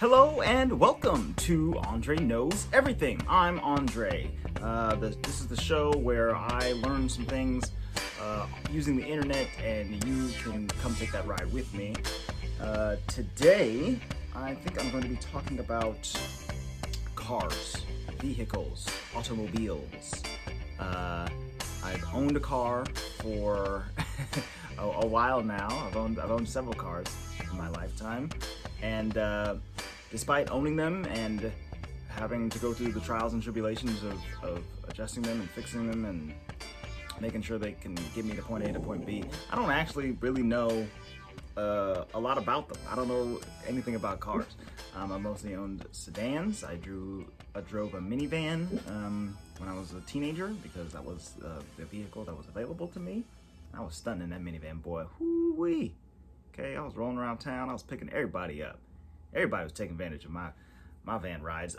Hello and welcome to Andre Knows Everything. I'm Andre. This is the show where I learn some things using the internet, and you can come take that ride with me. Today, I think I'm going to be talking about cars, vehicles, automobiles. I've owned a car for a while now. I've owned several cars in my lifetime, and despite owning them and having to go through the trials and tribulations of adjusting them and fixing them and making sure they can get me to point A to point B, I don't actually really know a lot about them. I don't know anything about cars. I mostly owned sedans. I drove a minivan when I was a teenager because that was the vehicle that was available to me. I was stunting in that minivan, boy. Whoo-wee. Okay, I was rolling around town. I was picking everybody up. Everybody was taking advantage of my van rides.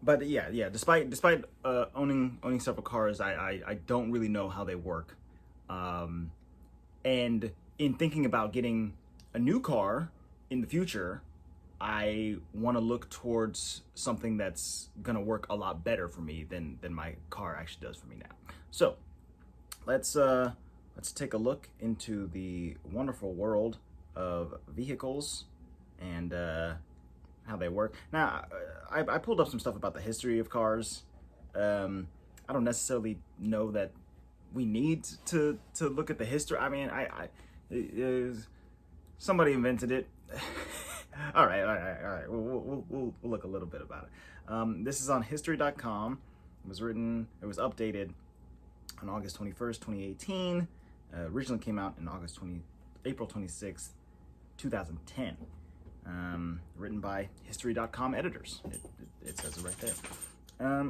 But yeah. Despite owning several cars, I don't really know how they work. And in thinking about getting a new car in the future, I want to look towards something that's gonna work a lot better for me than my car actually does for me now. So let's take a look into the wonderful world of vehicles and how they work. Now, I pulled up some stuff about the history of cars. I don't necessarily know that we need to look at the history. I mean, somebody invented it. All right. We'll look a little bit about it. This is on history.com. It was updated on August 21st, 2018. Originally came out in April 26th, 2010. Written by history.com editors. It says it right there.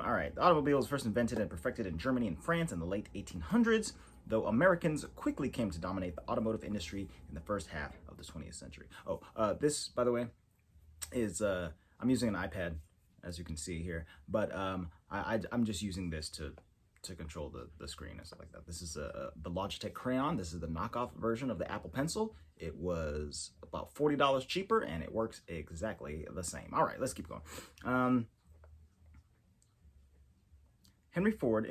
All right. The automobile was first invented and perfected in Germany and France in the late 1800s, though Americans quickly came to dominate the automotive industry in the first half of the 20th century. This, by the way, is I'm using an iPad, as you can see here, but I'm just using this to control the screen and stuff like that. This is the Logitech Crayon. This is the knockoff version of the Apple Pencil. It was about $40 cheaper, and it works exactly the same. All right, let's keep going. Henry Ford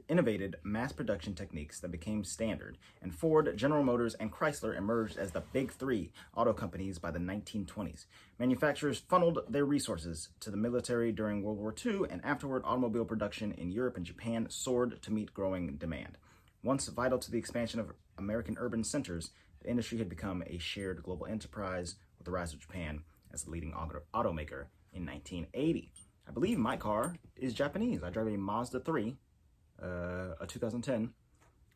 innovated mass production techniques that became standard, and Ford, General Motors, and Chrysler emerged as the big three auto companies by the 1920s. Manufacturers funneled their resources to the military during World War II, and afterward, automobile production in Europe and Japan soared to meet growing demand. Once vital to the expansion of American urban centers, the industry had become a shared global enterprise with the rise of Japan as the leading automaker in 1980. I believe my car is Japanese. I drive a Mazda 3, a 2010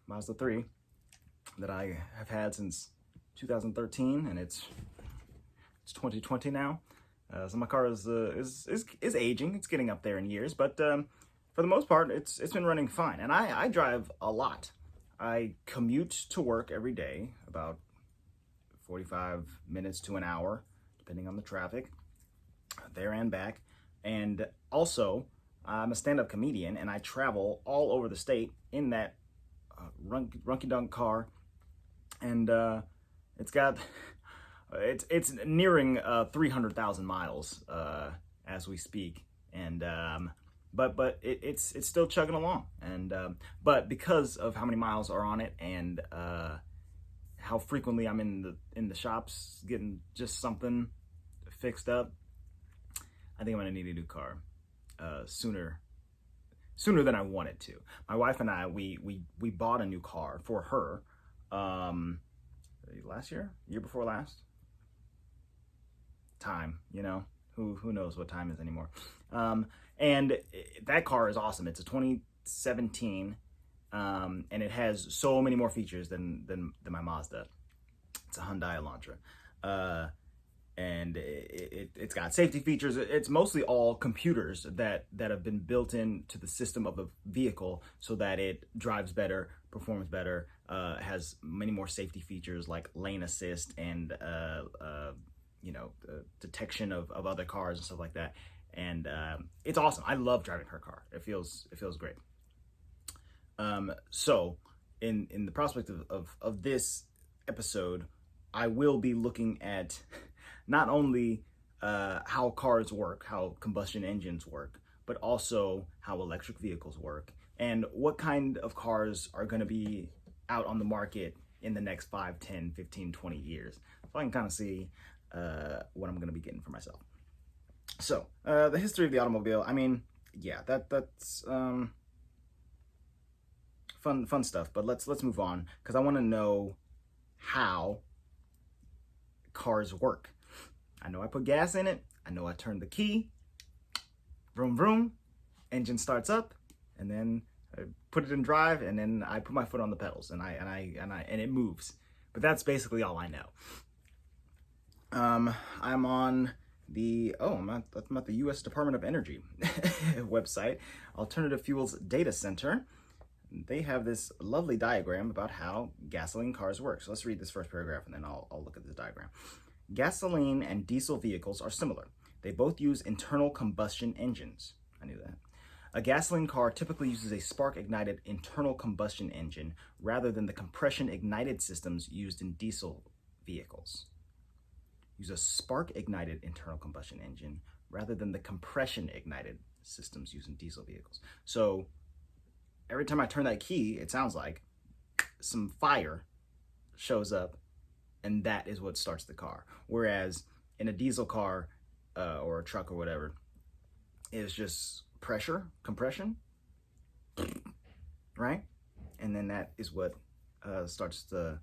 Mazda 3 that I have had since 2013, and it's 2020 now. So my car is aging. It's getting up there in years, but for the most part, it's been running fine. And I drive a lot. I commute to work every day, about 45 minutes to an hour, depending on the traffic, there and back. And also, I'm a stand-up comedian, and I travel all over the state in that runky-dunk car, and it's nearing 300,000 miles as we speak, and but it's still chugging along, and but because of how many miles are on it and how frequently I'm in the shops getting just something fixed up, I think I'm gonna need a new car sooner than I wanted to. My wife and I, we bought a new car for her last year before last. Time, who knows what time is anymore. And that car is awesome. It's a 2017, and it has so many more features than my Mazda. It's a Hyundai Elantra. And it's got safety features. It's mostly all computers that have been built into the system of the vehicle so that it drives better, performs better, has many more safety features like lane assist and detection of other cars and stuff like that. And it's awesome. I love driving her car. It feels great. So in the prospect of this episode, I will be looking at not only how cars work, how combustion engines work, but also how electric vehicles work, and what kind of cars are going to be out on the market in the next 5, 10, 15, 20 years. So I can kind of see what I'm going to be getting for myself. So, the history of the automobile, I mean, yeah, that's fun stuff, but let's move on, because I want to know how cars work. I know I put gas in it, I know I turn the key, vroom vroom, engine starts up, and then I put it in drive, and then I put my foot on the pedals, and it moves. But that's basically all I know. I'm on I'm at the U.S. Department of Energy website, Alternative Fuels Data Center. They have this lovely diagram about how gasoline cars work. So let's read this first paragraph, and then I'll look at this diagram. Gasoline and diesel vehicles are similar. They both use internal combustion engines. I knew that. A gasoline car typically uses a spark-ignited internal combustion engine rather than the compression-ignited systems used in diesel vehicles. Use a spark-ignited internal combustion engine rather than the compression-ignited systems used in diesel vehicles. So every time I turn that key, it sounds like some fire shows up, and that is what starts the car. Whereas in a diesel car or a truck or whatever, it's just pressure, compression, right? And then that is what starts the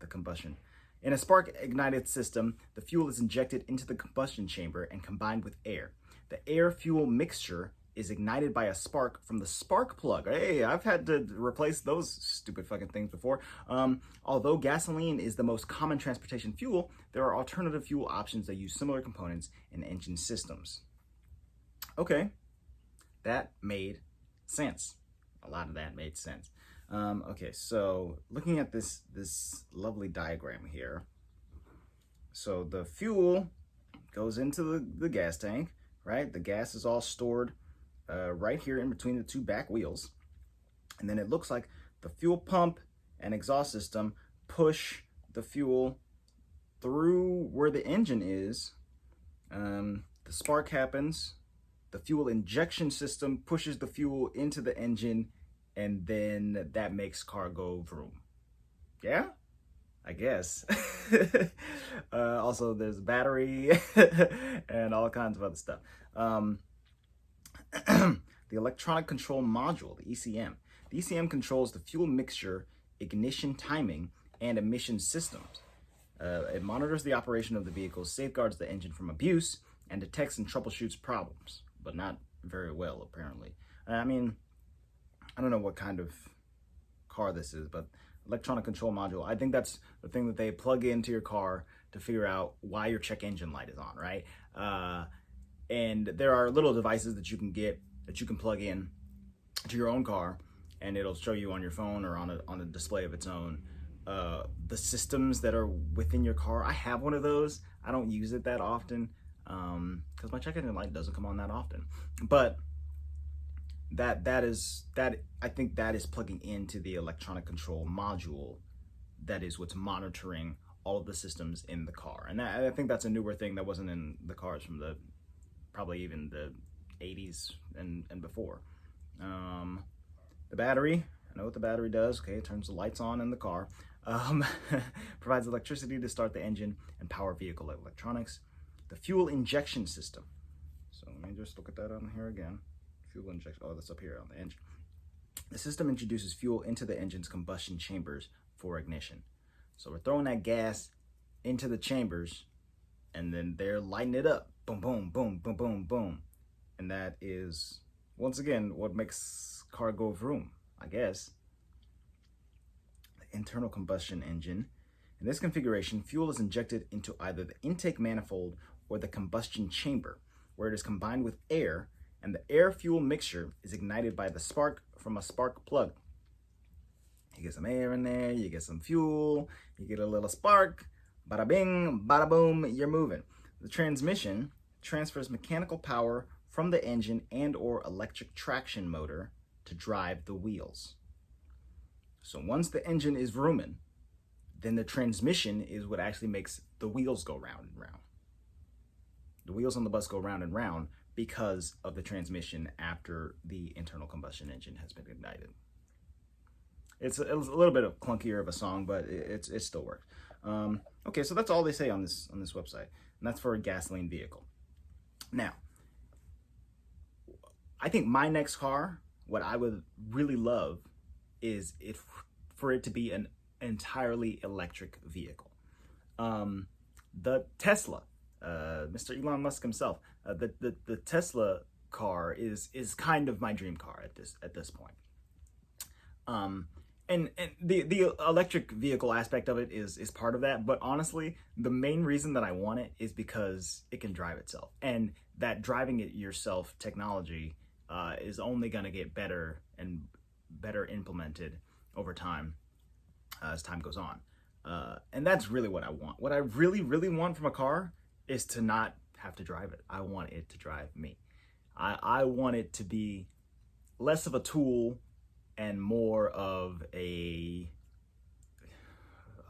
combustion. In a spark-ignited system, the fuel is injected into the combustion chamber and combined with air. The air-fuel mixture is ignited by a spark from the spark plug. Hey, I've had to replace those stupid fucking things before. Although gasoline is the most common transportation fuel, there are alternative fuel options that use similar components in engine systems. Okay, that made sense. A lot of that made sense. Okay, so looking at this lovely diagram here. So the fuel goes into the gas tank, right? The gas is all stored right here in between the two back wheels. And then it looks like the fuel pump and exhaust system push the fuel through where the engine is. The spark happens. The fuel injection system pushes the fuel into the engine, and then that makes car go vroom. Yeah? I guess. Also, there's battery and all kinds of other stuff. The electronic control module, the ECM. The ECM controls the fuel mixture, ignition timing, and emission systems. It monitors the operation of the vehicle, safeguards the engine from abuse, and detects and troubleshoots problems, but not very well, apparently. I mean, I don't know what kind of car this is, but electronic control module, I think that's the thing that they plug into your car to figure out why your check engine light is on, right? And there are little devices that you can get, that you can plug in to your own car, and it'll show you on your phone or on a display of its own the systems that are within your car. I have one of those. I don't use it that often because my check engine light doesn't come on that often. But I think that is plugging into the electronic control module. That is what's monitoring all of the systems in the car. And I think that's a newer thing that wasn't in the cars from probably even the 80s and before. The battery, I know what the battery does. Okay, it turns the lights on in the car. Provides electricity to start the engine and power vehicle electronics. The fuel injection system. So let me just look at that on here again. Fuel injection, oh, that's up here on the engine. The system introduces fuel into the engine's combustion chambers for ignition. So we're throwing that gas into the chambers, and then they're lighting it up. Boom, boom, boom, boom, boom, boom. And that is, once again, what makes car go vroom, I guess. The internal combustion engine. In this configuration, fuel is injected into either the intake manifold or the combustion chamber, where it is combined with air, and the air-fuel mixture is ignited by the spark from a spark plug. You get some air in there, you get some fuel, you get a little spark, bada bing, bada boom, you're moving. The transmission transfers mechanical power from the engine and or electric traction motor to drive the wheels. So once the engine is vrooming, then the transmission is what actually makes the wheels go round and round. The wheels on the bus go round and round because of the transmission after the internal combustion engine has been ignited. It's a little bit of clunkier of a song, but it still works. Okay, so that's all they say on this website, and that's for a gasoline vehicle. Now, I think my next car, what I would really love, is for it to be an entirely electric vehicle. The Tesla, Mr. Elon Musk himself, the Tesla car is kind of my dream car at this point. And the electric vehicle aspect of it is part of that, but honestly, the main reason that I want it is because it can drive itself, and that driving it yourself technology is only going to get better and better implemented over time as time goes on. And that's really what I want. What I really, really want from a car is to not have to drive it. I want it to drive me. I want it to be less of a tool and more of a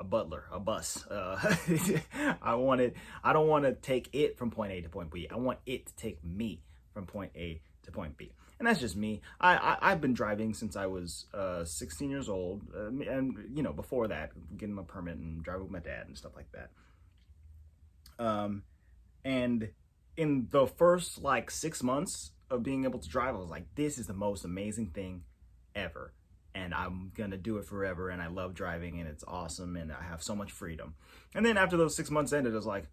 butler, a bus. I don't want to take it from point A to point B. I want it to take me from point A to point B. And that's just me. I've been driving since I was 16 years old. And, you know, before that, getting my permit and driving with my dad and stuff like that. And in the first, like, 6 months of being able to drive, I was like, this is the most amazing thing ever. And I'm going to do it forever. And I love driving, and it's awesome. And I have so much freedom. And then after those 6 months ended, I was like,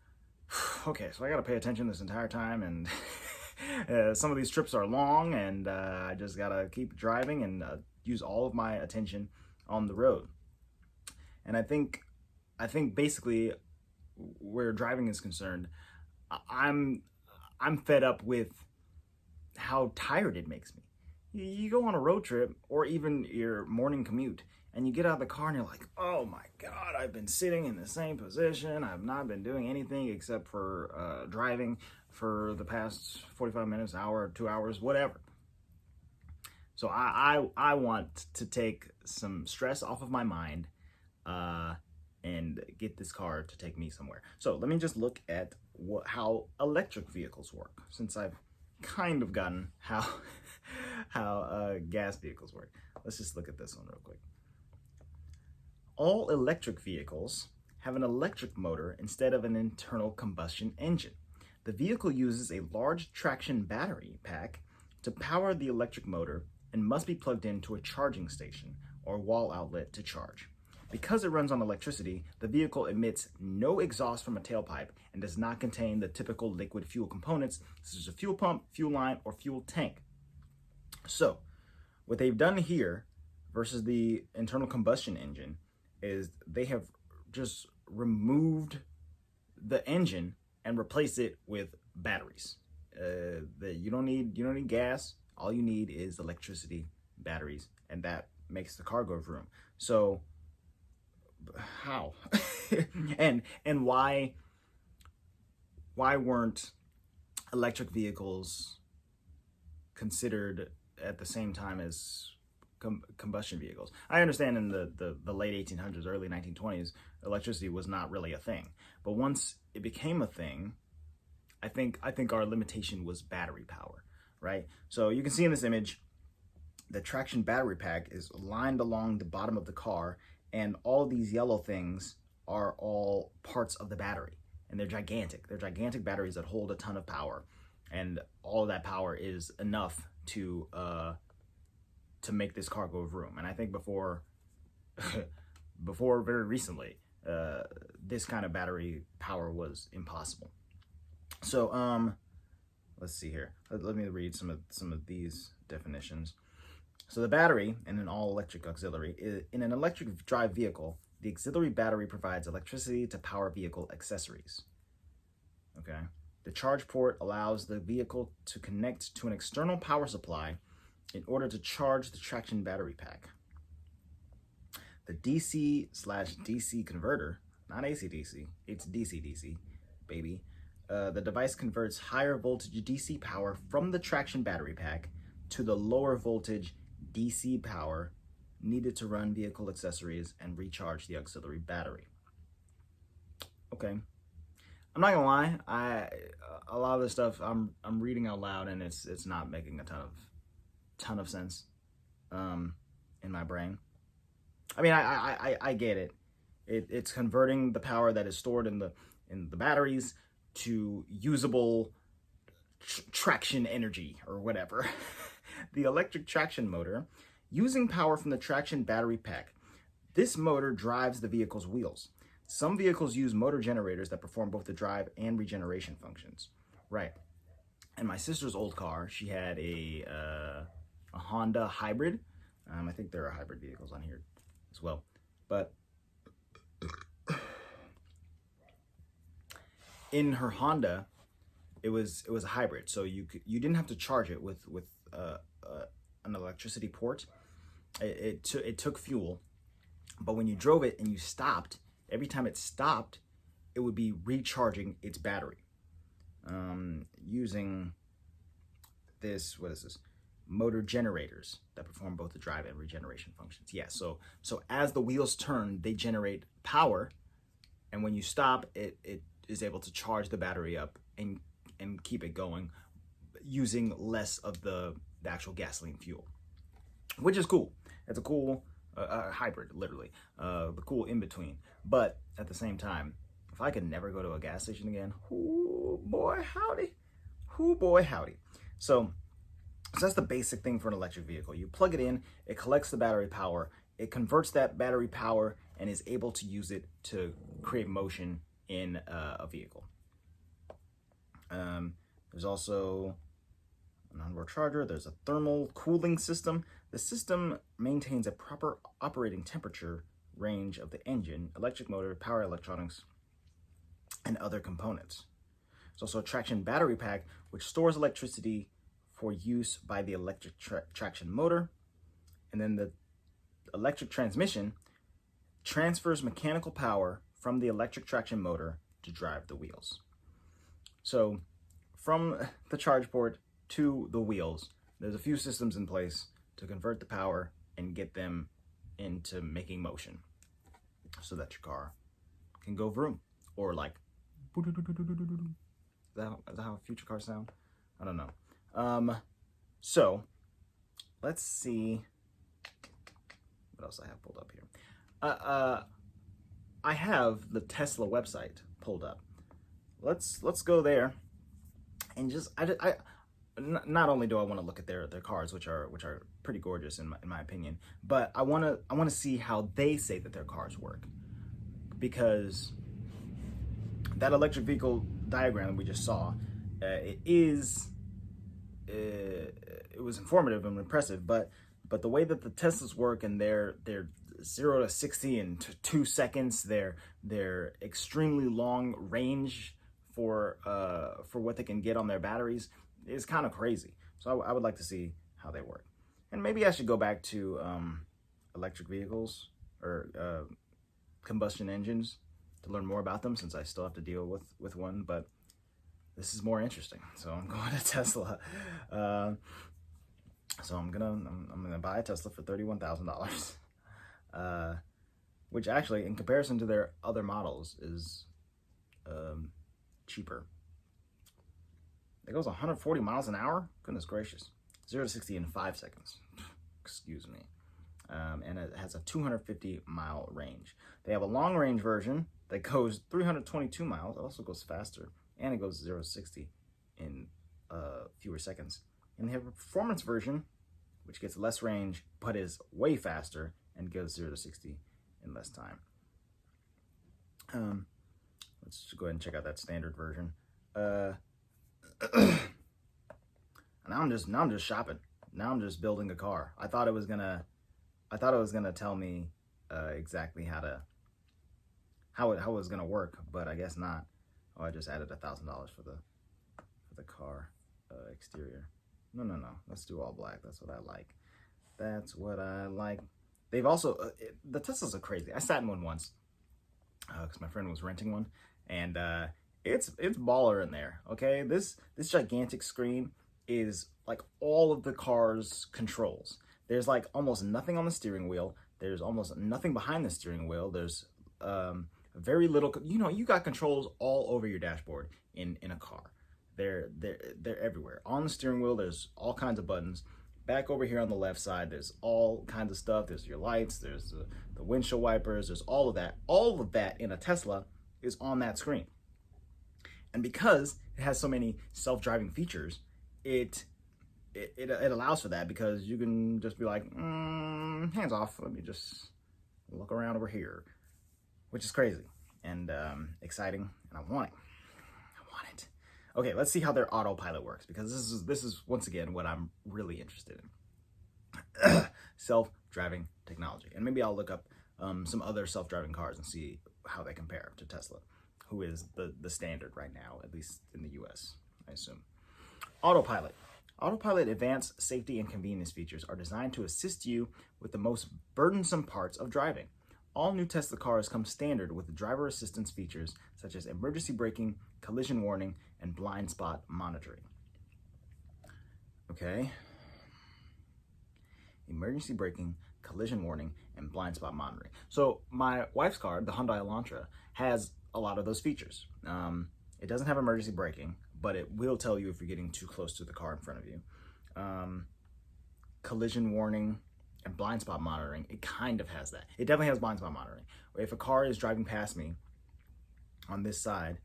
okay, so I got to pay attention this entire time. And some of these trips are long, and I just got to keep driving and use all of my attention on the road. And I think basically where driving is concerned, I'm fed up with how tired it makes me. You go on a road trip or even your morning commute, and you get out of the car and you're like, oh my God, I've been sitting in the same position. I've not been doing anything except for driving for the past 45 minutes, hour, 2 hours, whatever. So I want to take some stress off of my mind and get this car to take me somewhere. So let me just look at how electric vehicles work, since I've kind of gotten how gas vehicles work. Let's just look at this one real quick. All electric vehicles have an electric motor instead of an internal combustion engine. The vehicle uses a large traction battery pack to power the electric motor and must be plugged into a charging station or wall outlet to charge. Because it runs on electricity, the vehicle emits no exhaust from a tailpipe and does not contain the typical liquid fuel components such as a fuel pump, fuel line, or fuel tank. So, what they've done here versus the internal combustion engine is they have just removed the engine and replaced it with batteries. You don't need gas. All you need is electricity, batteries, and that makes the car go vroom. So how and why weren't electric vehicles considered at the same time as combustion vehicles? I understand in the late 1800s, early 1920s, electricity was not really a thing, but once it became a thing, I think our limitation was battery power, right? So you can see in this image, the traction battery pack is lined along the bottom of the car, and all these yellow things are all parts of the battery, and they're gigantic. They're gigantic batteries that hold a ton of power, and all of that power is enough to make this car go vroom. And I think before very recently, this kind of battery power was impossible. So let's see here. Let me read some of these definitions. So the battery in an all-electric auxiliary, in an electric drive vehicle, the auxiliary battery provides electricity to power vehicle accessories. Okay. The charge port allows the vehicle to connect to an external power supply in order to charge the traction battery pack. The DC/DC converter, not AC/DC, it's DC/DC, baby. The device converts higher voltage DC power from the traction battery pack to the lower voltage DC power needed to run vehicle accessories and recharge the auxiliary battery. Okay. I'm not gonna lie, a lot of this stuff I'm reading out loud, and it's not making a ton of sense um, in my brain. I mean, I get it. It's converting the power that is stored in the batteries to usable traction energy or whatever. The electric traction motor, using power from the traction battery pack. This motor drives the vehicle's wheels. Some vehicles use motor generators that perform both the drive and regeneration functions. Right. And my sister's old car, she had a Honda hybrid. I think there are hybrid vehicles on here as well. But in her Honda, it was a hybrid, so you didn't have to charge it with an electricity port. It took fuel, but when you drove it and you stopped, every time it stopped, it would be recharging its battery using what is this? Motor generators that perform both the drive and regeneration functions. Yeah, so as the wheels turn, they generate power, and when you stop, it is able to charge the battery up and keep it going using less of the actual gasoline fuel, which is cool. It's a cool hybrid, literally, the cool in between. But at the same time, if I could never go to a gas station again, oh boy howdy, So that's the basic thing for an electric vehicle. You plug it in, it collects the battery power, it converts that battery power, and is able to use it to create motion in a vehicle. There's also an onboard charger. There's a thermal cooling system. The system maintains a proper operating temperature range of the engine, electric motor, power electronics, and other components. There's also a traction battery pack, which stores electricity for use by the electric traction motor. And then the electric transmission transfers mechanical power from the electric traction motor to drive the wheels. So from the charge port to the wheels, there's a few systems in place to convert the power and get them into making motion so that your car can go vroom, or like, is that how future cars sound? I don't know. So let's see what else I have pulled up here. I have the Tesla website pulled up. Let's go there and just not only do I want to look at their cars, which are pretty gorgeous in my opinion, but I want to see how they say that their cars work, because that electric vehicle diagram that we just saw, it was informative and impressive, but the way that the Teslas work, and their 0 to 60 in 2 seconds, their extremely long range for what they can get on their batteries is kind of crazy. So I would like to see how they work. And maybe I should go back to electric vehicles or combustion engines to learn more about them, since I still have to deal with one, but this is more interesting. So I'm going to Tesla. So I'm gonna buy a Tesla for $31,000, which actually, in comparison to their other models, is cheaper. It goes 140 miles an hour. Goodness gracious! 0 to 60 in 5 seconds. Excuse me. And it has a 250-mile range. They have a long-range version that goes 322 miles. It also goes faster, and it goes 0 to 60 in fewer seconds. And they have a performance version, which gets less range, but is way faster and goes 0 to 60 in less time. Let's just go ahead and check out that standard version. Now I'm just shopping. Now I'm just building a car. I thought it was gonna tell me exactly how it was gonna work, but I guess not. Oh, I just added $1,000 for the car exterior. No. Let's do all black. That's what I like. They've also the Teslas are crazy. I sat in one once because my friend was renting one, and it's baller in there. Okay, this gigantic screen is like all of the car's controls. There's like almost nothing on the steering wheel. There's almost nothing behind the steering wheel. There's Very little, you got controls all over your dashboard in a car. They're everywhere. On the steering wheel, there's all kinds of buttons. Back over here on the left side, there's all kinds of stuff. There's your lights, there's the windshield wipers, there's all of that. All of that in a Tesla is on that screen. And because it has so many self-driving features, it allows for that, because you can just be like, hands off, let me just look around over here, which is crazy and exciting, and I want it. Okay, let's see how their autopilot works, because this is once again what I'm really interested in. Self-driving technology. And maybe I'll look up some other self-driving cars and see how they compare to Tesla, who is the standard right now, at least in the US, I assume. Autopilot. Autopilot advanced safety and convenience features are designed to assist you with the most burdensome parts of driving. All new Tesla cars come standard with driver assistance features such as emergency braking, collision warning, and blind spot monitoring. Okay. Emergency braking, collision warning, and blind spot monitoring. So my wife's car, the Hyundai Elantra, has a lot of those features. It doesn't have emergency braking, but it will tell you if you're getting too close to the car in front of you. Collision warning and blind spot monitoring, it kind of has that. It definitely has blind spot monitoring. If a car is driving past me on this side,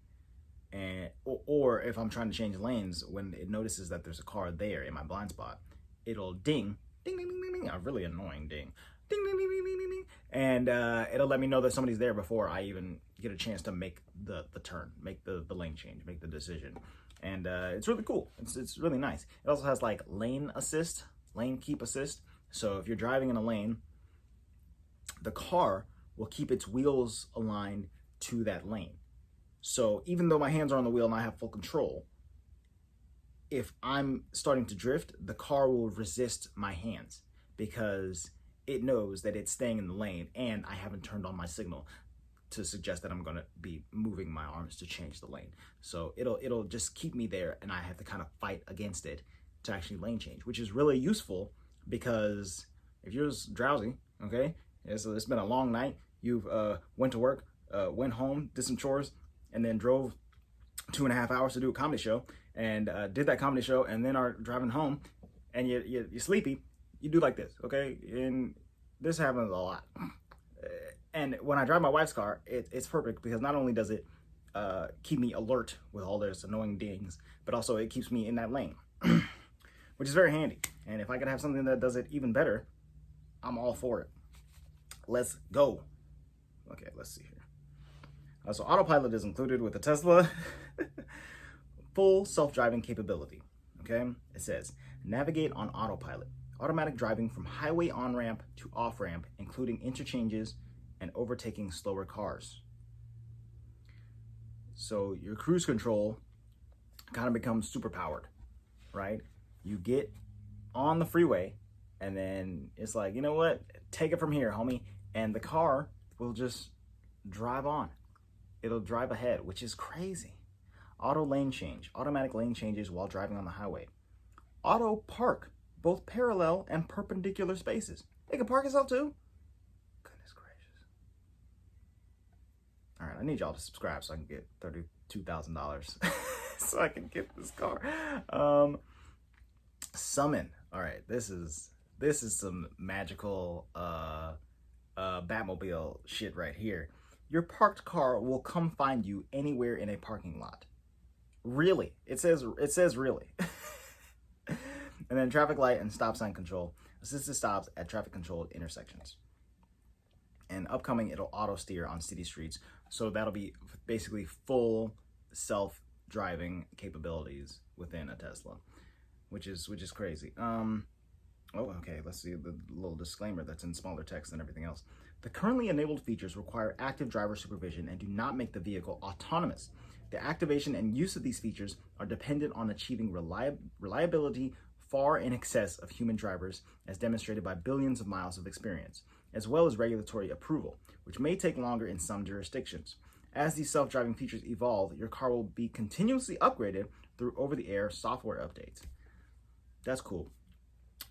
or if I'm trying to change lanes, when it notices that there's a car there in my blind spot, it'll ding, ding, ding, ding, ding, ding, a really annoying ding, ding, ding, ding, ding, ding, ding, ding, and it'll let me know that somebody's there before I even get a chance to make the turn, make the lane change, make the decision. And it's really cool. It's really nice. It also has like lane assist, lane keep assist. So if you're driving in a lane, the car will keep its wheels aligned to that lane. So even though my hands are on the wheel and I have full control, if I'm starting to drift, the car will resist my hands because it knows that it's staying in the lane and I haven't turned on my signal to suggest that I'm going to be moving my arms to change the lane. So it'll just keep me there, and I have to kind of fight against it to actually lane change, which is really useful because if you're just drowsy, okay, it's been a long night, you've went to work, went home, did some chores, and then drove 2.5 hours to do a comedy show, and did that comedy show, and then are driving home, and you're sleepy, you do like this, okay? And this happens a lot. And when I drive my wife's car, it's perfect because not only does it keep me alert with all those annoying dings, but also it keeps me in that lane, which is very handy. And if I could have something that does it even better, I'm all for it. Let's go. Okay, let's see here. So autopilot is included with the Tesla. Full self-driving capability, okay? It says, navigate on autopilot. Automatic driving from highway on-ramp to off-ramp, including interchanges and overtaking slower cars. So your cruise control kind of becomes super powered, right? You get on the freeway and then it's like, you know what? Take it from here, homie. And the car will just drive on. It'll drive ahead, which is crazy. Auto lane change, automatic lane changes while driving on the highway. Auto park, both parallel and perpendicular spaces. It can park itself too? Goodness gracious. All right, I need y'all to subscribe so I can get $32,000 so I can get this car. Summon. All right, this is some magical Batmobile shit right here. Your parked car will come find you anywhere in a parking lot. Really? It says really. And then traffic light and stop sign control. Assisted stops at traffic controlled intersections. And upcoming, it'll auto steer on city streets. So that'll be basically full self-driving capabilities within a Tesla, which is crazy. Oh, okay, let's see the little disclaimer that's in smaller text than everything else. The currently enabled features require active driver supervision and do not make the vehicle autonomous. The activation and use of these features are dependent on achieving reliability far in excess of human drivers, as demonstrated by billions of miles of experience, as well as regulatory approval, which may take longer in some jurisdictions. As these self-driving features evolve, your car will be continuously upgraded through over-the-air software updates. That's cool.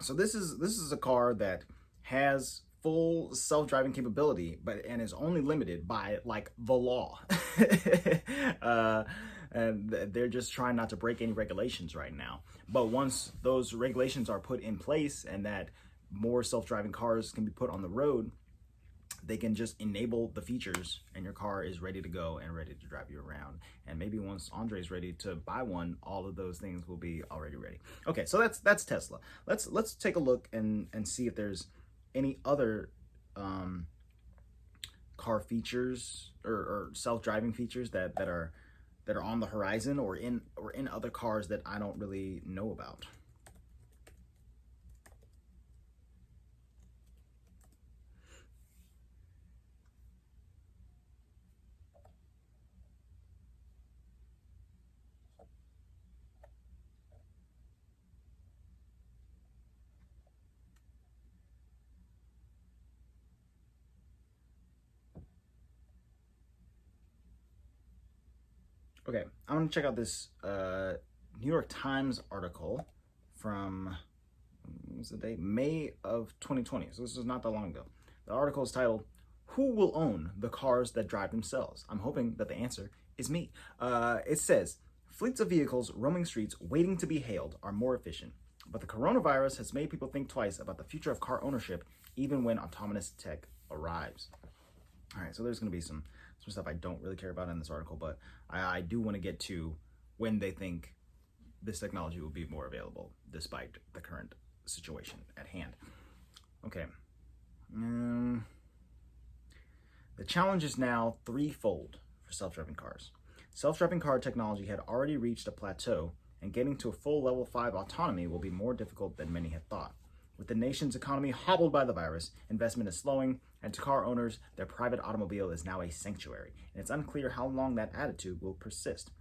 So this is a car that has full self-driving capability, and is only limited by like the law. And they're just trying not to break any regulations right now. But once those regulations are put in place and that more self-driving cars can be put on the road, they can just enable the features and your car is ready to go and ready to drive you around. And maybe once Andre's ready to buy one, all of those things will be already ready. Okay, so that's Tesla. Let's take a look and see if there's any other car features or self-driving features that are on the horizon or in other cars that I don't really know about. Okay, I'm gonna check out this New York Times article from, what's the date? May of 2020. So this is not that long ago. The article is titled, "Who will own the cars that drive themselves?" I'm hoping that the answer is me. It says, fleets of vehicles roaming streets waiting to be hailed are more efficient, but the coronavirus has made people think twice about the future of car ownership, even when autonomous tech arrives. All right, so there's gonna be some stuff I don't really care about in this article, but I do want to get to when they think this technology will be more available despite the current situation at hand. Okay. The challenge is now threefold for self-driving cars. Self-driving car technology had already reached a plateau, and getting to a full level 5 autonomy will be more difficult than many had thought. With the nation's economy hobbled by the virus, investment is slowing, and to car owners, their private automobile is now a sanctuary, and it's unclear how long that attitude will persist.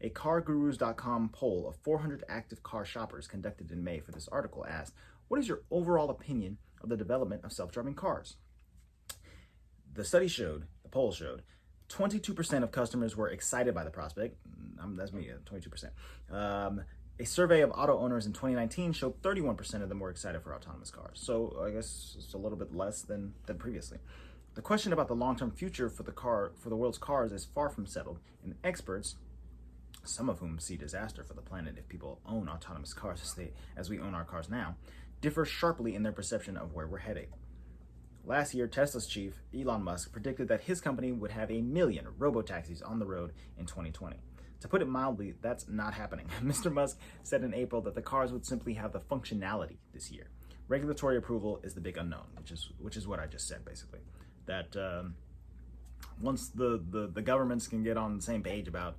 A CarGurus.com poll of 400 active car shoppers conducted in May for this article asked, "What is your overall opinion of the development of self-driving cars?" The poll showed, 22% of customers were excited by the prospect. That's me, 22%. A survey of auto owners in 2019 showed 31% of them were excited for autonomous cars. So I guess it's a little bit less than previously. The question about the long-term future for the world's cars is far from settled, and experts, some of whom see disaster for the planet if people own autonomous cars as we own our cars now, differ sharply in their perception of where we're headed. Last year, Tesla's chief, Elon Musk, predicted that his company would have 1 million robo-taxis on the road in 2020. To put it mildly, that's not happening. Mr. Musk said in April that the cars would simply have the functionality this year. Regulatory approval is the big unknown, which is what I just said, basically. That once the governments can get on the same page about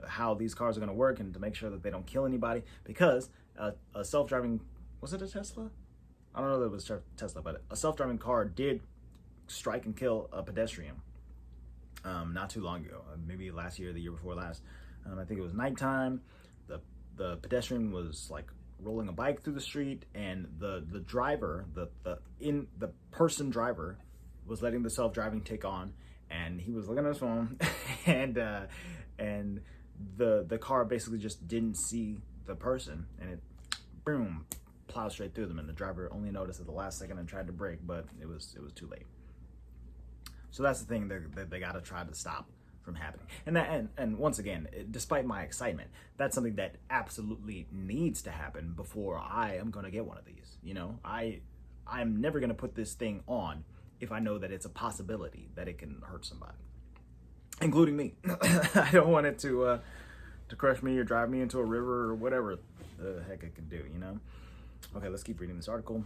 how these cars are going to work and to make sure that they don't kill anybody, because a self-driving, was it a Tesla? I don't know that it was Tesla, but a self-driving car did strike and kill a pedestrian not too long ago, maybe last year or the year before last. I think it was nighttime. The pedestrian was like rolling a bike through the street, and the driver, the person driver, was letting the self-driving take on, and he was looking at his phone, and the car basically just didn't see the person, and it boom plowed straight through them, and the driver only noticed at the last second and tried to brake, but it was too late. So that's the thing that they got to try to stop from happening. And once again, despite my excitement, that's something that absolutely needs to happen before I am going to get one of these. You know, I'm never going to put this thing on if I know that it's a possibility that it can hurt somebody, including me. I don't want it to crush me or drive me into a river or whatever the heck it can do, you know? Okay, let's keep reading this article.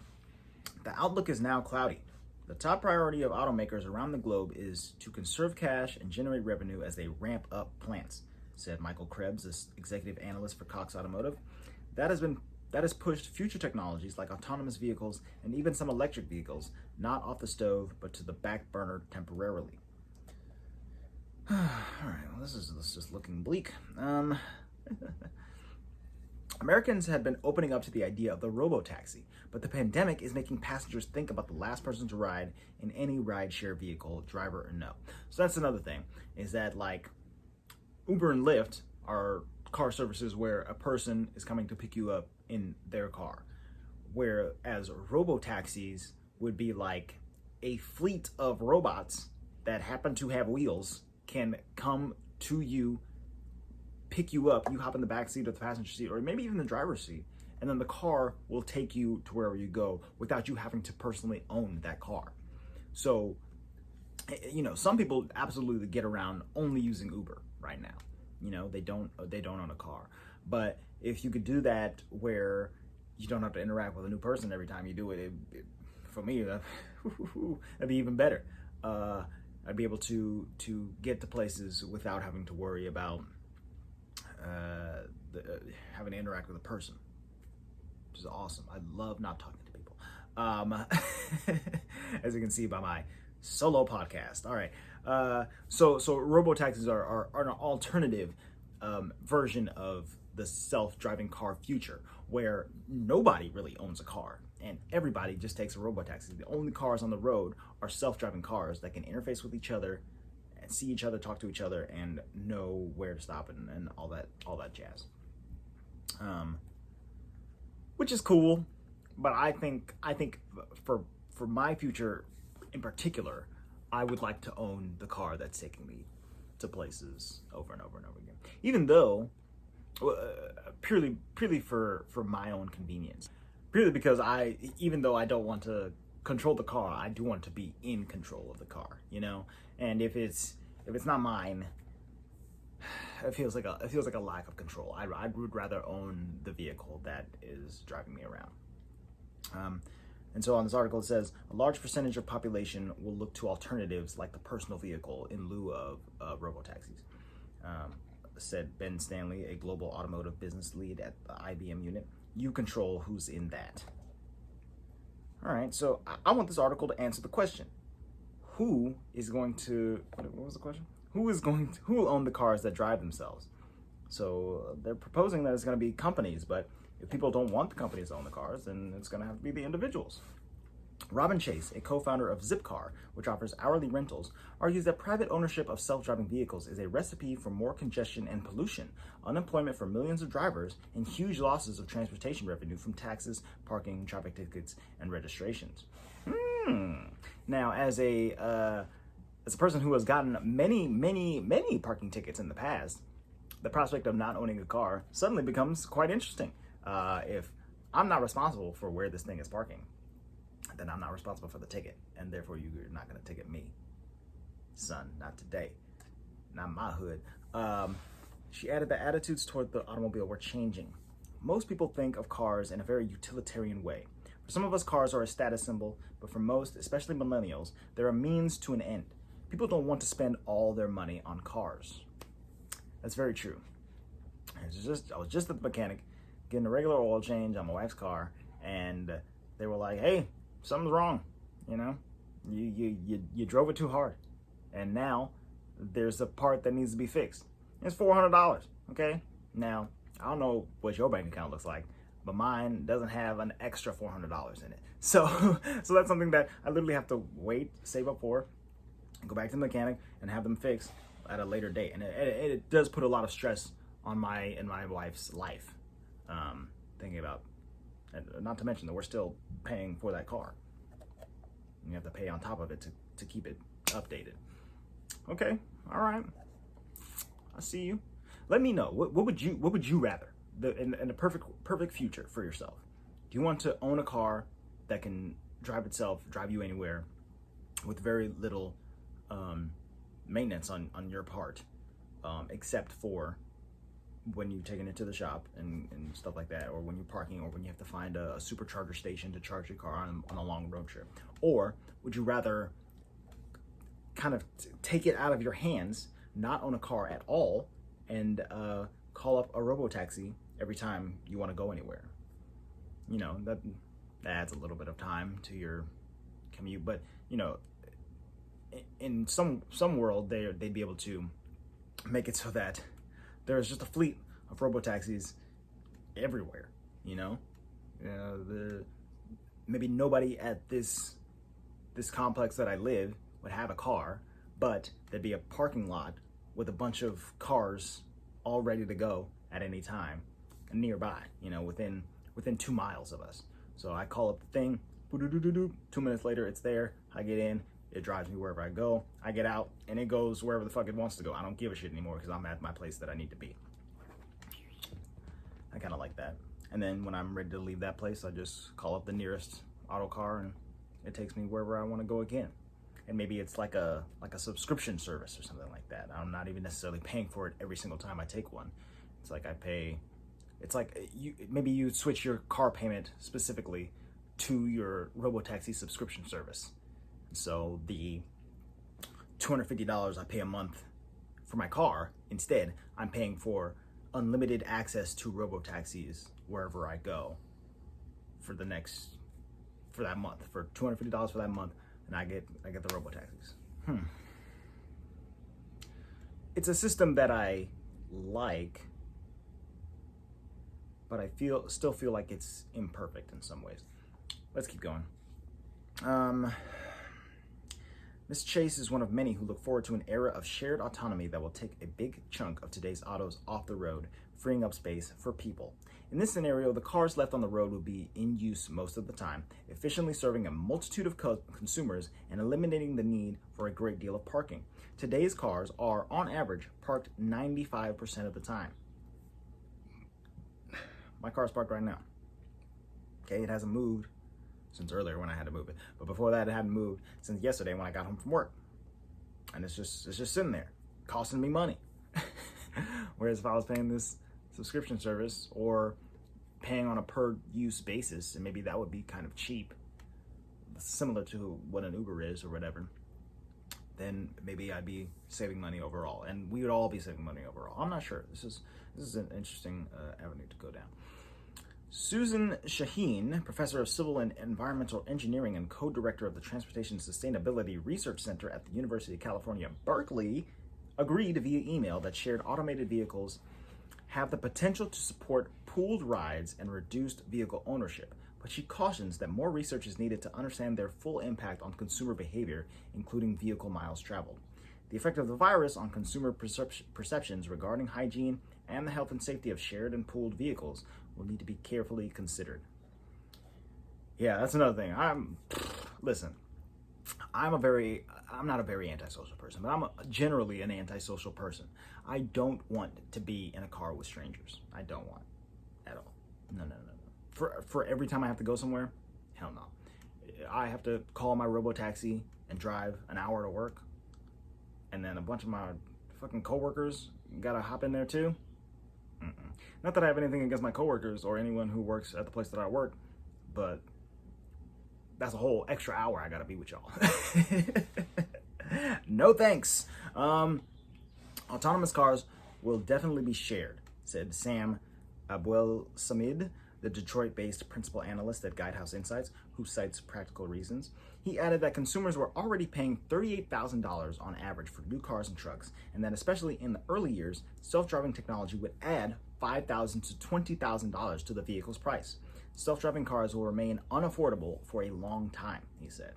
The outlook is now cloudy. The top priority of automakers around the globe is to conserve cash and generate revenue as they ramp up plants, said Michael Krebs, this executive analyst for Cox Automotive. That has pushed future technologies like autonomous vehicles and even some electric vehicles not off the stove but to the back burner temporarily. All right, well, this is just looking bleak. Americans had been opening up to the idea of the robo-taxi, but the pandemic is making passengers think about the last person to ride in any rideshare vehicle, driver or no. So that's another thing, is that like Uber and Lyft are car services where a person is coming to pick you up in their car, whereas robo-taxis would be like a fleet of robots that happen to have wheels can come to you, pick you up, you hop in the back seat or the passenger seat, or maybe even the driver's seat, and then the car will take you to wherever you go without you having to personally own that car. So, you know, some people absolutely get around only using Uber right now. You know, they don't own a car. But if you could do that where you don't have to interact with a new person every time you do it, for me, that'd be even better. I'd be able to get to places without having to worry about having to interact with a person, which is awesome. I love not talking to people. As you can see by my solo podcast. All right. So robo-taxis are an alternative version of the self-driving car future, where nobody really owns a car and everybody just takes a robo-taxi. The only cars on the road are self-driving cars that can interface with each other and see each other, talk to each other, and know where to stop and all that jazz. Which is cool, but I think for my future in particular, I would like to own the car that's taking me to places over and over and over again. Even though, purely for my own convenience. Purely because even though I don't want to control the car, I do want to be in control of the car, you know? And if it's not mine, it feels like a lack of control. I would rather own the vehicle that is driving me around. And so on this article, it says, a large percentage of population will look to alternatives like the personal vehicle in lieu of robo-taxis, said Ben Stanley, a global automotive business lead at the IBM unit. You control who's in that. All right, so I want this article to answer the question. Who is going to, what was the question? Who will own the cars that drive themselves? So they're proposing that it's going to be companies, but if people don't want the companies to own the cars, then it's going to have to be the individuals. Robin Chase, a co-founder of Zipcar, which offers hourly rentals, argues that private ownership of self-driving vehicles is a recipe for more congestion and pollution, unemployment for millions of drivers, and huge losses of transportation revenue from taxes, parking, traffic tickets, and registrations. Now, as a person who has gotten many parking tickets in the past, the prospect of not owning a car suddenly becomes quite interesting. If I'm not responsible for where this thing is parking, then I'm not responsible for the ticket, and therefore you're not going to ticket me. Son, not today. Not my hood. She added that attitudes toward the automobile were changing. Most people think of cars in a very utilitarian way. For some of us, cars are a status symbol, but for most, especially millennials, they're a means to an end. People don't want to spend all their money on cars. That's very true. I was just at the mechanic getting a regular oil change on my wife's car, and they were like, hey, something's wrong, you know? You drove it too hard, and now there's a part that needs to be fixed. It's $400, okay? Now, I don't know what your bank account looks like, but mine doesn't have an extra $400 in it. So that's something that I literally have to wait, save up for, go back to the mechanic, and have them fixed at a later date. And it does put a lot of stress on my wife's life. Thinking about, not to mention that we're still paying for that car. You have to pay on top of it to keep it updated. Okay, all right. I see you. Let me know, what would you rather in a perfect future for yourself? Do you want to own a car that can drive itself, drive you anywhere, with very little maintenance on your part, except for when you're taking it to the shop and stuff like that, or when you're parking, or when you have to find a supercharger station to charge your car on a long road trip? Or would you rather kind of take it out of your hands, not own a car at all, and call up a robo-taxi every time you want to go anywhere? You know, that adds a little bit of time to your commute, but you know, in some world they'd be able to make it so that there's just a fleet of robo-taxis everywhere, you know? Maybe nobody at this complex that I live would have a car, but there'd be a parking lot with a bunch of cars all ready to go at any time nearby, you know, within 2 miles of us. So I call up the thing, 2 minutes later it's there, I get in, it drives me wherever I go. I get out, and it goes wherever the fuck it wants to go. I don't give a shit anymore because I'm at my place that I need to be. I kind of like that. And then when I'm ready to leave that place, I just call up the nearest auto car, and it takes me wherever I want to go again. And maybe it's like a subscription service or something like that. I'm not even necessarily paying for it every single time I take one. It's like I pay. It's like maybe you switch your car payment specifically to your robotaxi subscription service. So the $250 I pay a month for my car, instead I'm paying for unlimited access to robotaxis wherever I go for that month, for $250 for that month, and I get the robotaxis. It's a system that I like, but I still feel like it's imperfect in some ways. Let's keep going. Ms. Chase is one of many who look forward to an era of shared autonomy that will take a big chunk of today's autos off the road, freeing up space for people. In this scenario, the cars left on the road will be in use most of the time, efficiently serving a multitude of consumers and eliminating the need for a great deal of parking. Today's cars are, on average, parked 95% of the time. My car's parked right now. Okay, it hasn't moved since earlier when I had to move it, but before that it hadn't moved since yesterday when I got home from work, and it's just sitting there costing me money. Whereas if I was paying this subscription service or paying on a per use basis, and maybe that would be kind of cheap, similar to what an Uber is or whatever, then maybe I'd be saving money overall, and we would all be saving money overall. I'm not sure. This is an interesting avenue to go down. Susan Shaheen, professor of civil and environmental engineering and co-director of the Transportation Sustainability Research Center at the University of California, Berkeley, agreed via email that shared automated vehicles have the potential to support pooled rides and reduced vehicle ownership, but she cautions that more research is needed to understand their full impact on consumer behavior, including vehicle miles traveled. The effect of the virus on consumer perceptions regarding hygiene and the health and safety of shared and pooled vehicles will need to be carefully considered. Yeah, that's another thing. I'm not a very antisocial person, but I'm generally an antisocial person. I don't want to be in a car with strangers. I don't want at all. No. For every time I have to go somewhere, hell no. I have to call my robotaxi and drive an hour to work, and then a bunch of my fucking coworkers gotta hop in there too. Not that I have anything against my coworkers or anyone who works at the place that I work, but that's a whole extra hour I gotta be with y'all. No thanks. Autonomous cars will definitely be shared, said Sam Abuelsamid, the Detroit-based principal analyst at Guidehouse Insights, who cites practical reasons. He added that consumers were already paying $38,000 on average for new cars and trucks, and that especially in the early years, self-driving technology would add $5,000 to $20,000 to the vehicle's price. Self-driving cars will remain unaffordable for a long time, he said.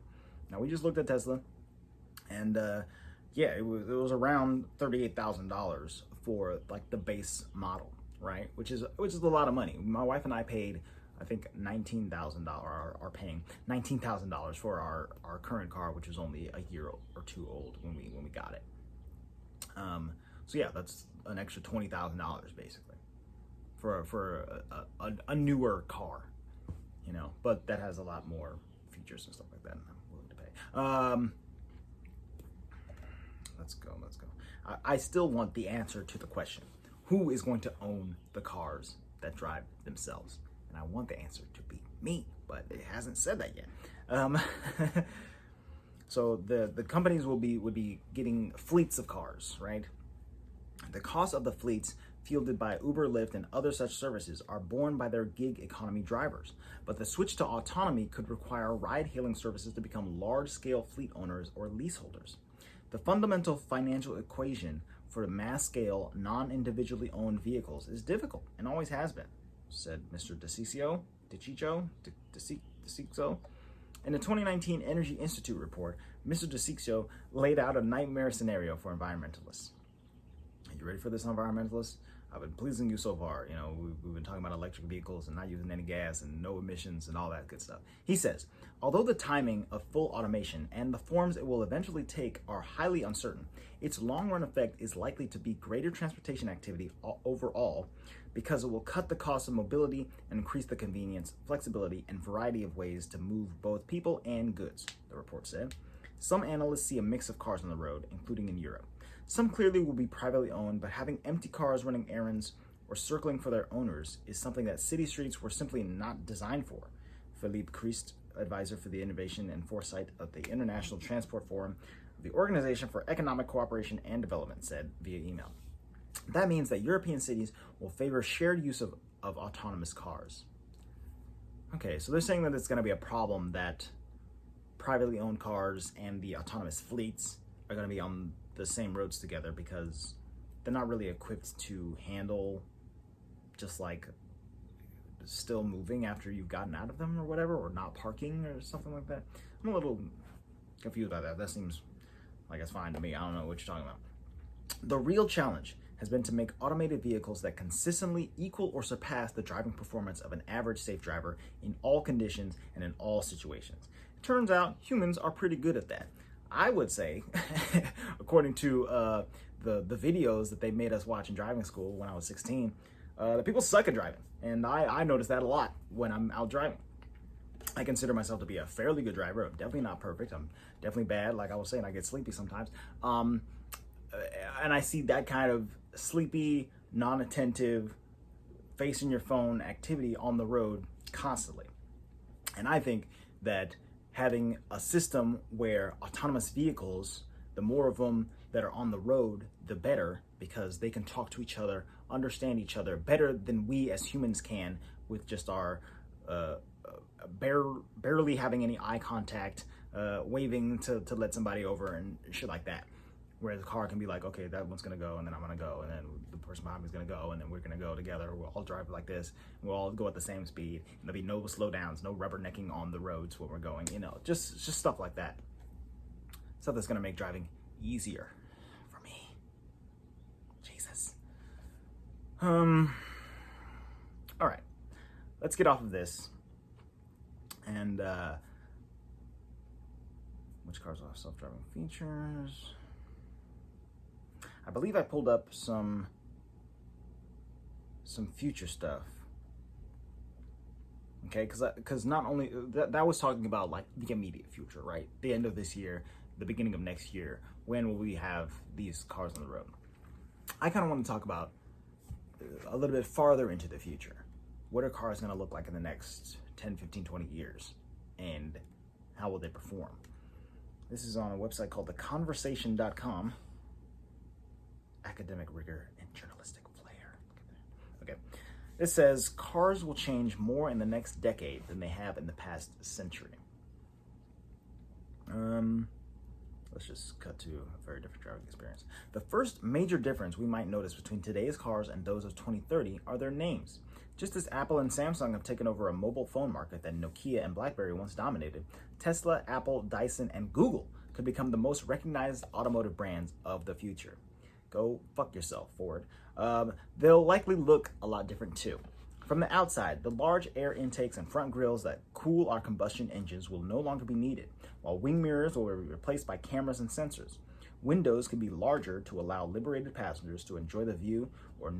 Now, we just looked at Tesla, and it was around $38,000 for like the base model, right? Which is a lot of money. My wife and I paid, I think, $19,000, are paying $19,000 for our current car, which is only a year or two old when we got it. So yeah, that's an extra $20,000 basically for a newer car, you know, but that has a lot more features and stuff like that, and I'm willing to pay. Let's go. I still want the answer to the question: who is going to own the cars that drive themselves? And I want the answer to be me, but it hasn't said that yet. So the companies would be getting fleets of cars, right? The cost of the fleets fielded by Uber, Lyft, and other such services are borne by their gig economy drivers. But the switch to autonomy could require ride-hailing services to become large-scale fleet owners or leaseholders. The fundamental financial equation for mass-scale, non-individually owned vehicles is difficult and always has been, said Mr. DeCiccio. In a 2019 Energy Institute report, Mr. DeCiccio laid out a nightmare scenario for environmentalists. Are you ready for this, environmentalists? I've been pleasing you so far. You know, we've been talking about electric vehicles and not using any gas and no emissions and all that good stuff. He says, although the timing of full automation and the forms it will eventually take are highly uncertain, its long-run effect is likely to be greater transportation activity overall, because it will cut the cost of mobility and increase the convenience, flexibility, and variety of ways to move both people and goods, the report said. Some analysts see a mix of cars on the road, including in Europe. Some clearly will be privately owned, but having empty cars running errands or circling for their owners is something that city streets were simply not designed for. Philippe Christ, advisor for the innovation and foresight of the International Transport Forum of the Organization for Economic Cooperation and Development, said via email. That means that European cities will favor shared use of autonomous cars. Okay, so they're saying that it's going to be a problem that privately owned cars and the autonomous fleets are going to be on the same roads together because they're not really equipped to handle just like still moving after you've gotten out of them or whatever, or not parking or something like that. I'm a little confused by that. That seems like it's fine to me. I don't know what you're talking about. The real challenge has been to make automated vehicles that consistently equal or surpass the driving performance of an average safe driver in all conditions and in all situations. It turns out humans are pretty good at that. I would say, according to the videos that they made us watch in driving school when I was 16, that people suck at driving. And I notice that a lot when I'm out driving. I consider myself to be a fairly good driver. I'm definitely not perfect. I'm definitely bad. Like I was saying, I get sleepy sometimes. And I see that kind of sleepy, non-attentive, facing your phone activity on the road constantly. And I think that having a system where autonomous vehicles, the more of them that are on the road, the better, because they can talk to each other, understand each other better than we as humans can with just our barely having any eye contact, waving to let somebody over and shit like that. Whereas the car can be like, okay, that one's gonna go, and then I'm gonna go, and then the person behind me is gonna go, and then we're gonna go together. We'll all drive like this. We'll all go at the same speed. And there'll be no slow downs, no rubbernecking on the roads when we're going. You know, just stuff like that. Stuff that's gonna make driving easier for me. Jesus. All right, let's get off of this. And which cars will have self-driving features? I believe I pulled up some future stuff. Okay, because not only that was talking about like the immediate future, right? The end of this year, the beginning of next year. When will we have these cars on the road? I kind of want to talk about a little bit farther into the future. What are cars going to look like in the next 10, 15, 20 years? And how will they perform? This is on a website called theconversation.com. Academic rigor and journalistic flair. Okay. It says cars will change more in the next decade than they have in the past century. Let's just cut to a very different driving experience. The first major difference we might notice between today's cars and those of 2030 are their names. Just as Apple and Samsung have taken over a mobile phone market that Nokia and BlackBerry once dominated, Tesla, Apple, Dyson, and Google could become the most recognized automotive brands of the future. Go fuck yourself, Ford. They'll likely look a lot different too. From the outside, the large air intakes and front grills that cool our combustion engines will no longer be needed, while wing mirrors will be replaced by cameras and sensors. Windows can be larger to allow liberated passengers to enjoy the view, or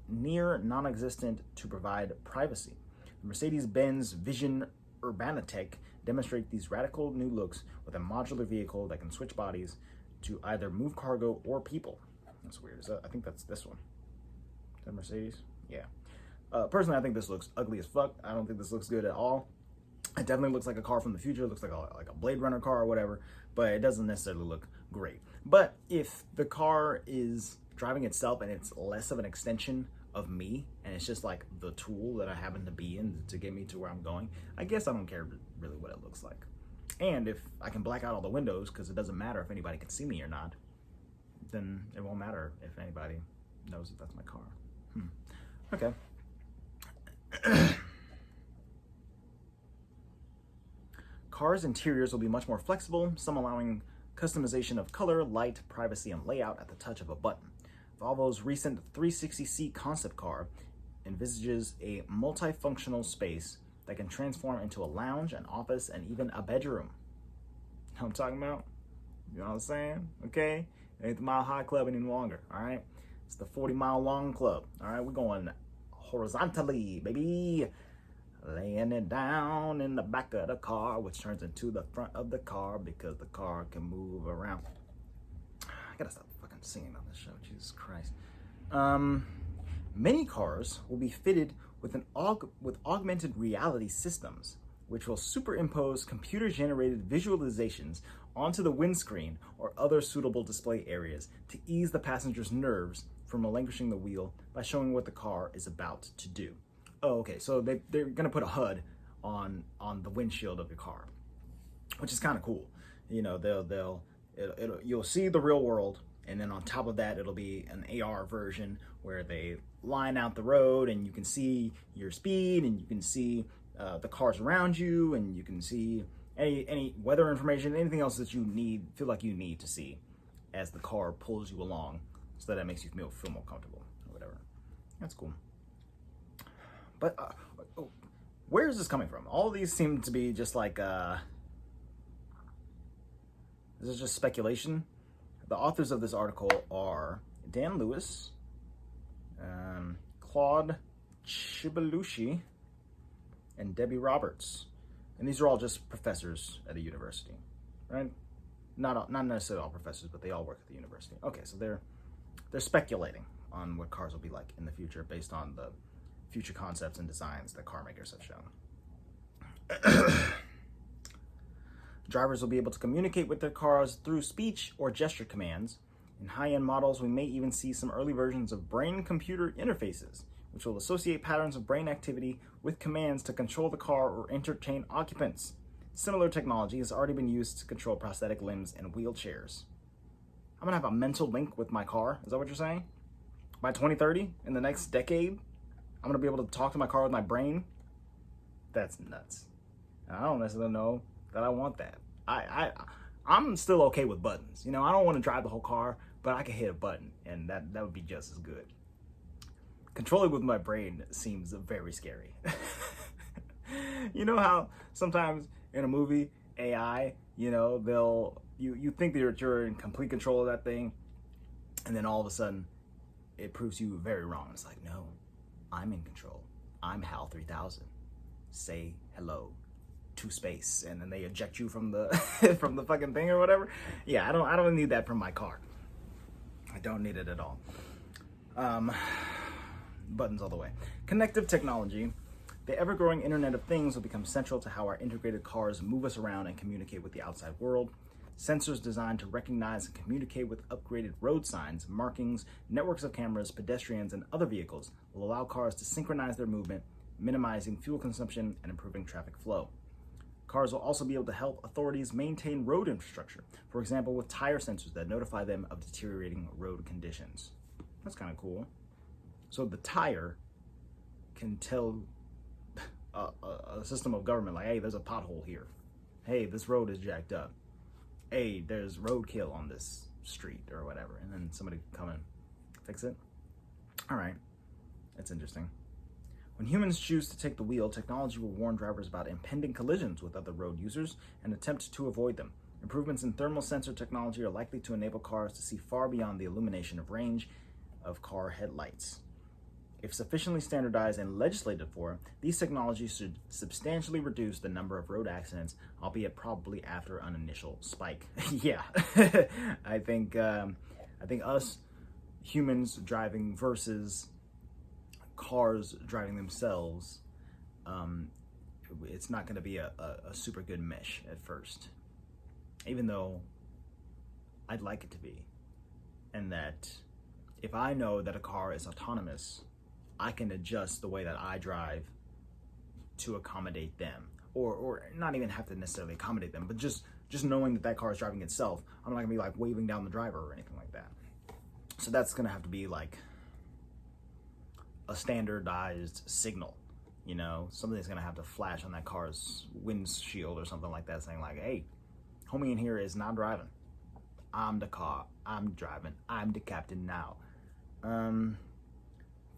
near non-existent to provide privacy. The Mercedes-Benz Vision Urbanitech demonstrate these radical new looks with a modular vehicle that can switch bodies to either move cargo or people. That's weird. I think that's this one. Is that Mercedes? Yeah. Personally, I think this looks ugly as fuck. I don't think this looks good at all. It definitely looks like a car from the future. It looks like a Blade Runner car or whatever, but it doesn't necessarily look great. But if the car is driving itself and it's less of an extension of me, and it's just like the tool that I happen to be in to get me to where I'm going, I guess I don't care really what it looks like. And if I can black out all the windows, because it doesn't matter if anybody can see me or not, then it won't matter if anybody knows that that's my car. Okay. Cars' interiors will be much more flexible, some allowing customization of color, light, privacy, and layout at the touch of a button. Volvo's recent 360C concept car envisages a multifunctional space that can transform into a lounge, an office, and even a bedroom. You know what I'm talking about? You know what I'm saying? Okay? It ain't the Mile High Club any longer, all right? It's the 40-mile long club, all right? We're going horizontally, baby. Laying it down in the back of the car, which turns into the front of the car because the car can move around. I gotta stop fucking singing on this show, Jesus Christ. Many cars will be fitted with augmented reality systems, which will superimpose computer-generated visualizations onto the windscreen or other suitable display areas to ease the passenger's nerves from relinquishing the wheel by showing what the car is about to do. Oh, okay, so they're gonna put a HUD on the windshield of your car, which is kind of cool. You know, you'll see the real world, and then on top of that, it'll be an AR version where they line out the road, and you can see your speed, and you can see the cars around you, and you can see any weather information, anything else that you feel like you need to see as the car pulls you along, so that makes you feel more comfortable or whatever. That's cool. But where is this coming from? All of these seem to be just like, this is just speculation. The authors of this article are Dan Lewis, Claude Chibalushi, and Debbie Roberts. And these are all just professors at a university, right? Not necessarily all professors, but they all work at the university. Okay, so they're speculating on what cars will be like in the future based on the future concepts and designs that car makers have shown. Drivers will be able to communicate with their cars through speech or gesture commands. In high-end models, we may even see some early versions of brain-computer interfaces, which will associate patterns of brain activity with commands to control the car or entertain occupants. Similar technology has already been used to control prosthetic limbs and wheelchairs. I'm gonna have a mental link with my car, is that what you're saying? By 2030, in the next decade, I'm gonna be able to talk to my car with my brain? That's nuts. And I don't necessarily know that I want that. I'm still okay with buttons. You know, I don't want to drive the whole car, but I can hit a button, and that would be just as good. Controlling with my brain seems very scary. You know how sometimes in a movie, AI, you know, you think that you're in complete control of that thing, and then all of a sudden, it proves you very wrong. It's like, no, I'm in control. I'm HAL 3000. Say hello to space, and then they eject you from the from the fucking thing or whatever. Yeah, I don't need that from my car. I don't need it at all. Buttons all the way. Connective technology. The ever-growing Internet of Things will become central to how our integrated cars move us around and communicate with the outside world. Sensors designed to recognize and communicate with upgraded road signs, markings, networks of cameras, pedestrians, and other vehicles will allow cars to synchronize their movement, minimizing fuel consumption and improving traffic flow. Cars will also be able to help authorities maintain road infrastructure, for example, with tire sensors that notify them of deteriorating road conditions. That's kind of cool. So the tire can tell a system of government, like, hey, there's a pothole here. Hey, this road is jacked up. Hey, there's roadkill on this street or whatever. And then somebody can come and fix it. All right, that's interesting. When humans choose to take the wheel, technology will warn drivers about impending collisions with other road users and attempt to avoid them. Improvements in thermal sensor technology are likely to enable cars to see far beyond the illumination of range of car headlights. If sufficiently standardized and legislated for, these technologies should substantially reduce the number of road accidents, albeit probably after an initial spike. Yeah, I think us humans driving versus cars driving themselves, it's not going to be a super good mesh at first, even though I'd like it to be. And that if I know that a car is autonomous, I can adjust the way that I drive to accommodate them, or not even have to necessarily accommodate them, but just knowing that car is driving itself, I'm not gonna be like waving down the driver or anything like that. So that's gonna have to be like a standardized signal, you know, something's gonna have to flash on that car's windshield or something like that, saying like, hey, homie in here is not driving. I'm the car, I'm driving, I'm the captain now.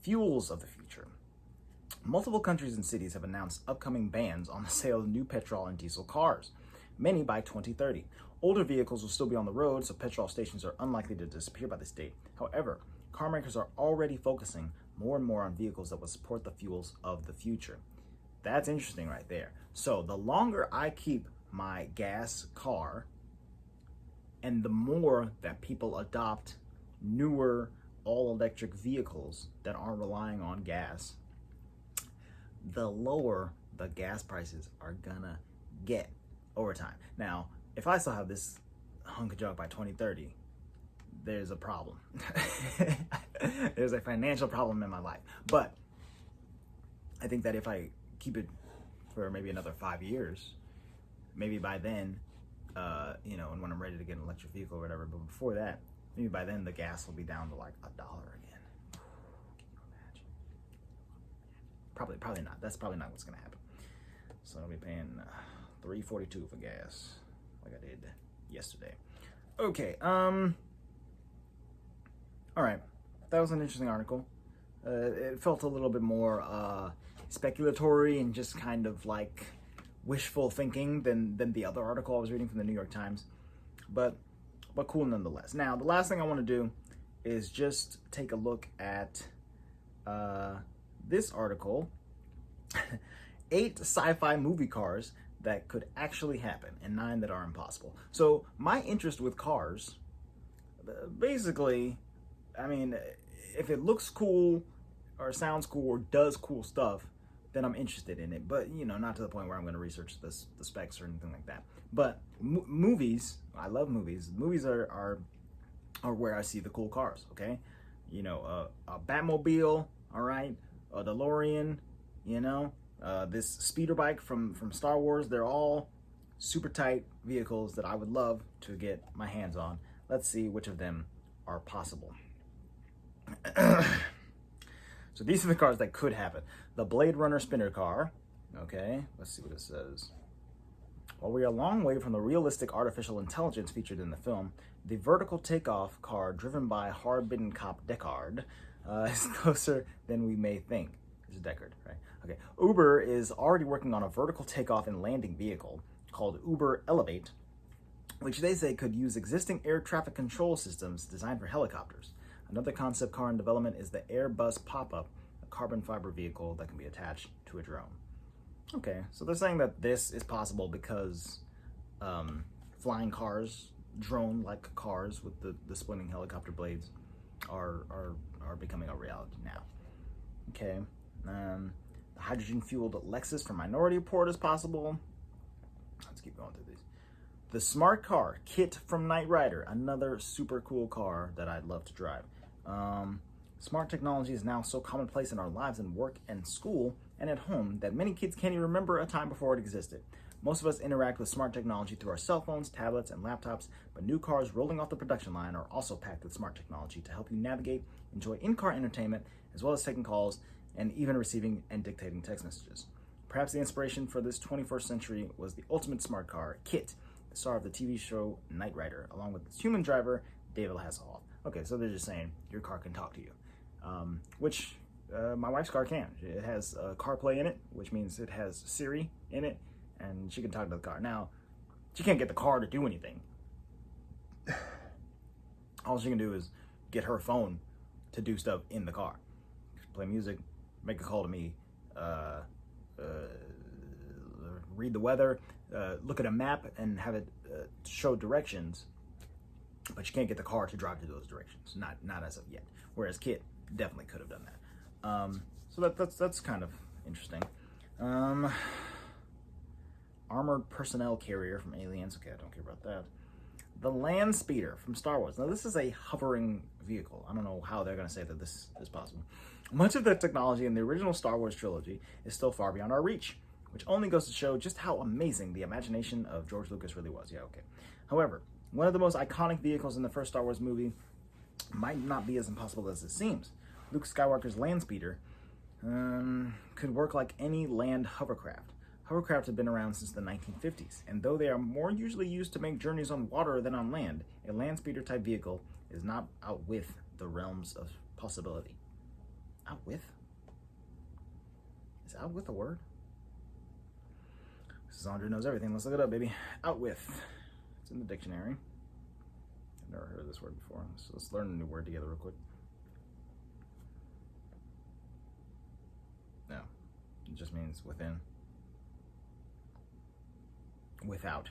Fuels of the future. Multiple countries and cities have announced upcoming bans on the sale of new petrol and diesel cars, many by 2030. Older vehicles will still be on the road, so petrol stations are unlikely to disappear by this date. However, car makers are already focusing more and more on vehicles that will support the fuels of the future. That's interesting right there. So the longer I keep my gas car, and the more that people adopt newer all-electric vehicles that aren't relying on gas, the lower the gas prices are gonna get over time. Now, if I still have this hunk of junk by 2030, there's a problem. There's a financial problem in my life. But I think that if I keep it for maybe another 5 years, maybe by then, and when I'm ready to get an electric vehicle or whatever, but before that, maybe by then the gas will be down to like $1 again. Can you imagine? Probably not. That's probably not what's gonna happen. So I'll be paying $3.42 for gas, like I did yesterday. Okay. All right. That was an interesting article. It felt a little bit more speculatory and just kind of like wishful thinking than the other article I was reading from the New York Times, but cool nonetheless. Now, the last thing I want to do is just take a look at this article: 8 sci-fi movie cars that could actually happen and 9 that are impossible. So my interest with cars, basically, I mean, if it looks cool or sounds cool or does cool stuff, then I'm interested in it. But, not to the point where I'm going to research the specs or anything like that. But movies, I love movies. Movies are where I see the cool cars, okay? A Batmobile, all right? A DeLorean, this speeder bike from Star Wars. They're all super tight vehicles that I would love to get my hands on. Let's see which of them are possible. So these are the cars that could happen. The Blade Runner spinner car. Okay, let's see what it says. While we are a long way from the realistic artificial intelligence featured in the film, the vertical takeoff car driven by hard-bitten cop Deckard is closer than we may think. It's Deckard, right? Okay. Uber is already working on a vertical takeoff and landing vehicle called Uber Elevate, which they say could use existing air traffic control systems designed for helicopters. Another concept car in development is the Airbus Pop-Up, a carbon fiber vehicle that can be attached to a drone. Okay, so they're saying that this is possible because flying cars, drone-like cars with the spinning helicopter blades are becoming a reality now. Okay, the hydrogen-fueled Lexus from Minority Report is possible. Let's keep going through these. The smart car, Kit from Knight Rider, another super cool car that I'd love to drive. Smart technology is now so commonplace in our lives in work and school and at home that many kids can't even remember a time before it existed. Most of us interact with smart technology through our cell phones, tablets, and laptops, but new cars rolling off the production line are also packed with smart technology to help you navigate, enjoy in-car entertainment, as well as taking calls and even receiving and dictating text messages. Perhaps the inspiration for this 21st century was the ultimate smart car, Kit, the star of the TV show Knight Rider, along with its human driver, David Hasselhoff. Okay, so they're just saying your car can talk to you, which my wife's car can. It has CarPlay in it, which means it has Siri in it, and she can talk to the car. Now, she can't get the car to do anything. All she can do is get her phone to do stuff in the car. Play music, make a call to me, read the weather, look at a map and have it show directions, but you can't get the car to drive to those directions. Not as of yet. Whereas Kit definitely could have done that. So that's kind of interesting. Armored personnel carrier from Aliens. Okay, I don't care about that. The Land Speeder from Star Wars. Now, this is a hovering vehicle. I don't know how they're going to say that this is possible. Much of the technology in the original Star Wars trilogy is still far beyond our reach, which only goes to show just how amazing the imagination of George Lucas really was. Yeah, okay. However, one of the most iconic vehicles in the first Star Wars movie might not be as impossible as it seems. Luke Skywalker's Land Speeder could work like any land hovercraft. Hovercraft have been around since the 1950s, and though they are more usually used to make journeys on water than on land, a land speeder type vehicle is not out with the realms of possibility. Out with? Is out with a word? This is Andre Knows Everything. Let's look it up, baby. Out with. It's in the dictionary. I've never heard of this word before. So let's learn a new word together real quick. No. It just means within. Without.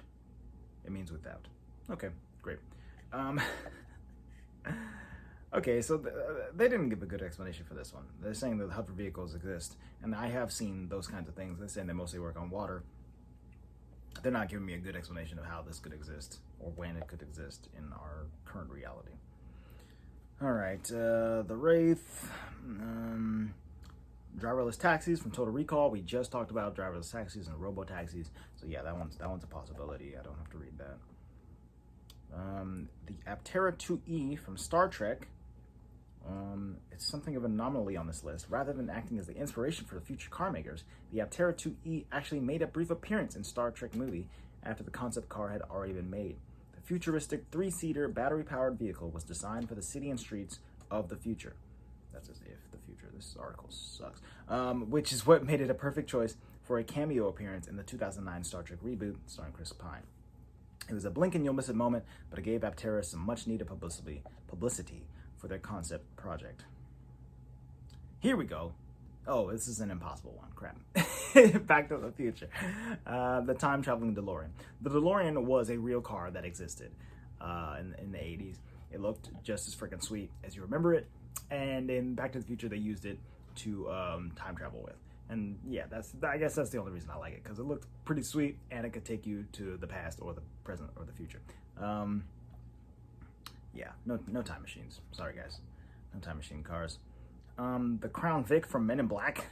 It means without. Okay, great. Okay, so they didn't give a good explanation for this one. They're saying that hover vehicles exist, and I have seen those kinds of things. They're saying they mostly work on water. They're not giving me a good explanation of how this could exist or when it could exist in our current reality. All right, the Wraith, driverless taxis from Total Recall. We just talked about driverless taxis and robo taxis, so yeah, that one's a possibility. I don't have to read that. The Aptera 2E from Star Trek. It's something of an anomaly on this list. Rather than acting as the inspiration for the future car makers, the Aptera 2E actually made a brief appearance in Star Trek movie after the concept car had already been made. The futuristic 3-seater battery-powered vehicle was designed for the city and streets of the future. That's as if the future. This article sucks. Which is what made it a perfect choice for a cameo appearance in the 2009 Star Trek reboot starring Chris Pine. It was a blink and you'll miss it moment, but it gave Aptera some much needed publicity for their concept project. Here we go. Oh, this is an impossible one. Crap. Back to the Future. The time traveling DeLorean. The DeLorean was a real car that existed in the 80s. It looked just as freaking sweet as you remember it. And in Back to the Future, they used it to time travel with. And yeah, I guess that's the only reason I like it, because it looked pretty sweet and it could take you to the past or the present or the future. Yeah, no time machines. Sorry, guys. No time machine cars. The Crown Vic from Men in Black.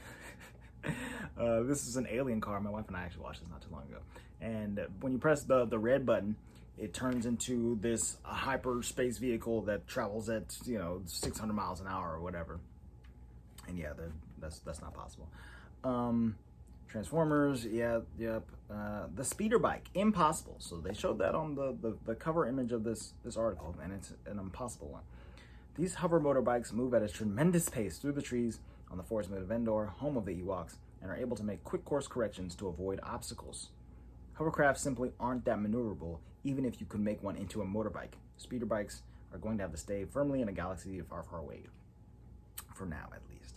This is an alien car. My wife and I actually watched this not too long ago. And when you press the red button, it turns into this hyperspace vehicle that travels at 600 miles an hour or whatever. And yeah, that's not possible. Transformers, yep. The speeder bike, impossible. So they showed that on the cover image of this article, and it's an impossible one. These hover motorbikes move at a tremendous pace through the trees on the forest moon of Endor, home of the Ewoks, and are able to make quick course corrections to avoid obstacles. Hovercrafts simply aren't that maneuverable, even if you could make one into a motorbike. Speeder bikes are going to have to stay firmly in a galaxy far, far away. For now, at least.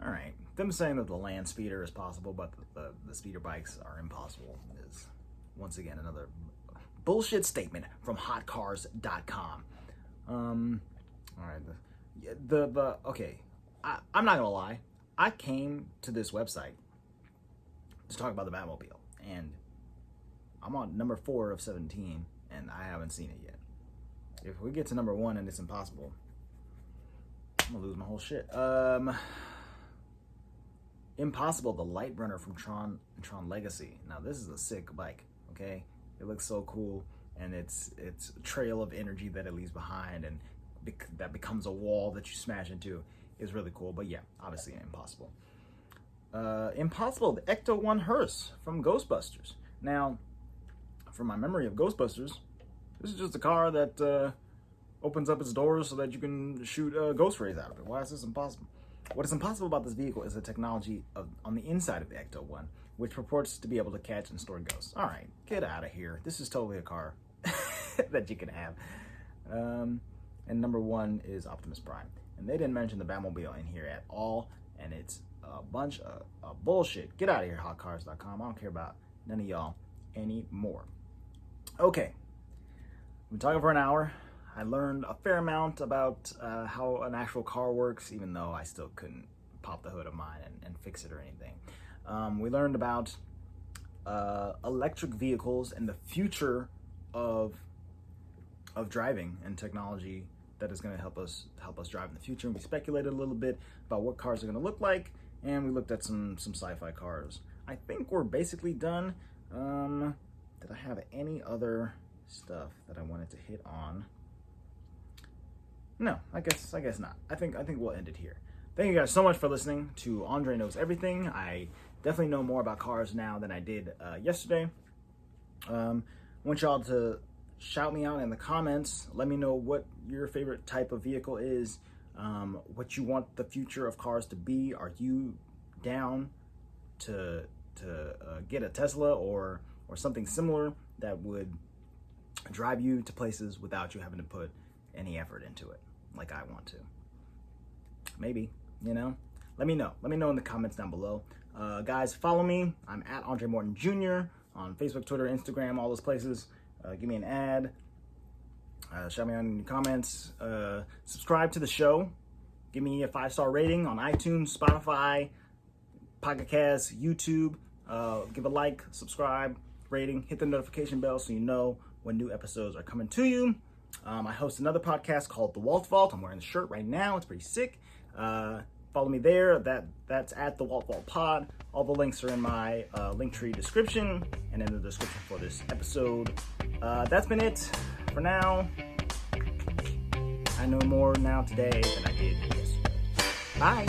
All right. Them saying that the land speeder is possible, but the speeder bikes are impossible is, once again, another bullshit statement from hotcars.com. All right. Okay. I'm not going to lie. I came to this website to talk about the Batmobile, and I'm on number 4 of 17, and I haven't seen it yet. If we get to number 1 and it's impossible, I'm going to lose my whole shit. Impossible, the Light Runner from Tron Legacy. Now, this is a sick bike, okay? It looks so cool, and it's a trail of energy that it leaves behind, and that becomes a wall that you smash into. Is really cool, but yeah, obviously impossible. Impossible, the Ecto-1 hearse from Ghostbusters. Now, from my memory of Ghostbusters, this is just a car that opens up its doors so that you can shoot ghost rays out of it. Why is this impossible? What is impossible about this vehicle is the technology on the inside of the Ecto-1, which purports to be able to catch and store ghosts. All right, get out of here. This is totally a car that you can have. And number 1 is Optimus Prime. And they didn't mention the Batmobile in here at all, and it's a bunch of bullshit. Get out of here, hotcars.com. I don't care about none of y'all anymore. Okay, we've been talking for an hour. I learned a fair amount about how an actual car works, even though I still couldn't pop the hood of mine and fix it or anything. We learned about electric vehicles and the future of driving and technology that is going to help us drive in the future. And we speculated a little bit about what cars are going to look like, and we looked at some sci-fi cars. I think we're basically done. Did I have any other stuff that I wanted to hit on? No, I guess not. I think we'll end it here. Thank you guys so much for listening to Andre Knows Everything. I definitely know more about cars now than I did yesterday. I want y'all to shout me out in the comments. Let me know what your favorite type of vehicle is. what you want the future of cars to be. Are you down to get a Tesla or something similar that would drive you to places without you having to put any effort into it, like I want to? Maybe, you know? Let me know. Let me know in the comments down below. Guys, follow me. I'm at Andre Morton Jr. on Facebook, Twitter, Instagram, all those places. Give me an ad. Shout me on the comments. Subscribe to the show. Give me a 5-star rating on iTunes, Spotify, Pocket Cast, YouTube. Give a like, subscribe, rating, hit the notification bell so you know when new episodes are coming to you. I host another podcast called The Walt Vault. I'm wearing the shirt right now. It's pretty sick. Follow me there. That's at The Walt Vault Pod. All the links are in my Linktree description and in the description for this episode. That's been it for now. I know more now today than I did yesterday. Bye.